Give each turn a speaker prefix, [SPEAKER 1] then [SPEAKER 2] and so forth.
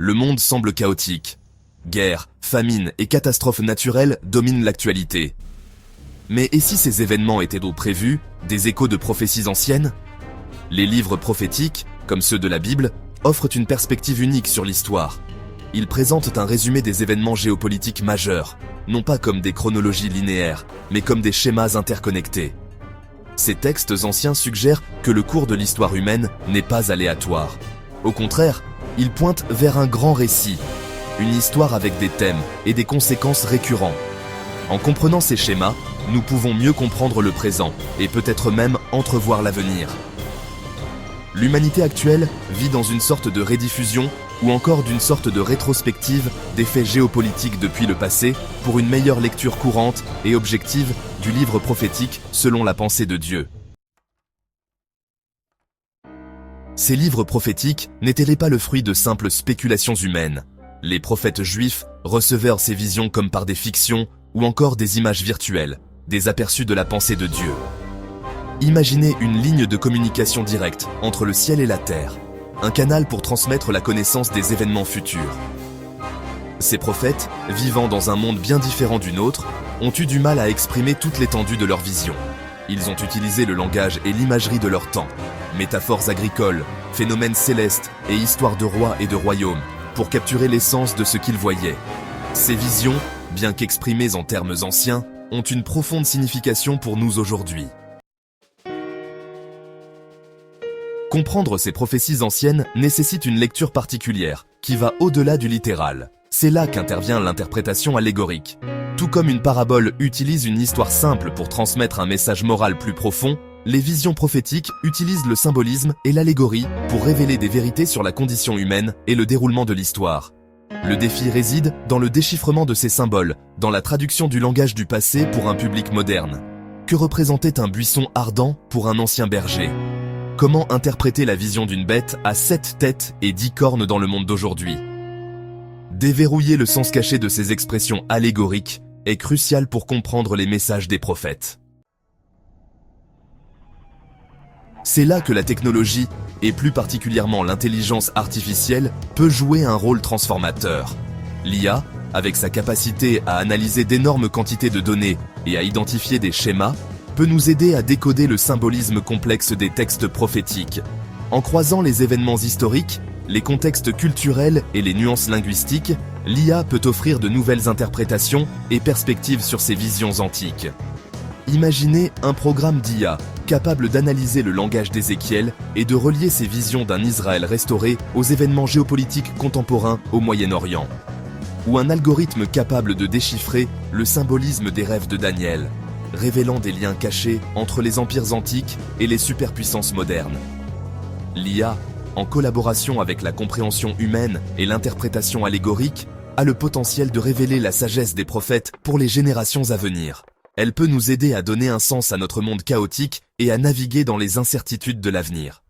[SPEAKER 1] le monde semble chaotique. Guerres, famines et catastrophes naturelles dominent l'actualité. Mais et si ces événements étaient donc prévus, des échos de prophéties anciennes? Les livres prophétiques, comme ceux de la Bible, offrent une perspective unique sur l'histoire. Ils présentent un résumé des événements géopolitiques majeurs, non pas comme des chronologies linéaires, mais comme des schémas interconnectés. Ces textes anciens suggèrent que le cours de l'histoire humaine n'est pas aléatoire. Au contraire, ils pointent vers un grand récit, une histoire avec des thèmes et des conséquences récurrents. En comprenant ces schémas, nous pouvons mieux comprendre le présent et peut-être même entrevoir l'avenir. L'humanité actuelle vit dans une sorte de rediffusion ou encore d'une sorte de rétrospective des faits géopolitiques depuis le passé pour une meilleure lecture courante et objective du livre prophétique selon la pensée de Dieu. Ces livres prophétiques n'étaient pas le fruit de simples spéculations humaines. Les prophètes juifs recevaient ces visions comme par des fictions ou encore des images virtuelles, des aperçus de la pensée de Dieu. Imaginez une ligne de communication directe entre le ciel et la terre, un canal pour transmettre la connaissance des événements futurs. Ces prophètes, vivant dans un monde bien différent du nôtre, ont eu du mal à exprimer toute l'étendue de leur vision. Ils ont utilisé le langage et l'imagerie de leur temps, métaphores agricoles, phénomènes célestes et histoires de rois et de royaumes, pour capturer l'essence de ce qu'ils voyaient. Ces visions, bien qu'exprimées en termes anciens, ont une profonde signification pour nous aujourd'hui. Comprendre ces prophéties anciennes nécessite une lecture particulière, qui va au-delà du littéral. C'est là qu'intervient l'interprétation allégorique. Tout comme une parabole utilise une histoire simple pour transmettre un message moral plus profond, les visions prophétiques utilisent le symbolisme et l'allégorie pour révéler des vérités sur la condition humaine et le déroulement de l'histoire. Le défi réside dans le déchiffrement de ces symboles, dans la traduction du langage du passé pour un public moderne. Que représentait un buisson ardent pour un ancien berger? Comment interpréter la vision d'une bête à 7 têtes et 10 cornes dans le monde d'aujourd'hui? Déverrouiller le sens caché de ces expressions allégoriques est crucial pour comprendre les messages des prophètes. C'est là que la technologie, et plus particulièrement l'intelligence artificielle, peut jouer un rôle transformateur. L'IA, avec sa capacité à analyser d'énormes quantités de données et à identifier des schémas, peut nous aider à décoder le symbolisme complexe des textes prophétiques. En croisant les événements historiques, les contextes culturels et les nuances linguistiques, l'IA peut offrir de nouvelles interprétations et perspectives sur ces visions antiques. Imaginez un programme d'IA capable d'analyser le langage d'Ézéchiel et de relier ses visions d'un Israël restauré aux événements géopolitiques contemporains au Moyen-Orient. Ou un algorithme capable de déchiffrer le symbolisme des rêves de Daniel, révélant des liens cachés entre les empires antiques et les superpuissances modernes. L'IA, en collaboration avec la compréhension humaine et l'interprétation allégorique, a le potentiel de révéler la sagesse des prophètes pour les générations à venir. Elle peut nous aider à donner un sens à notre monde chaotique et à naviguer dans les incertitudes de l'avenir.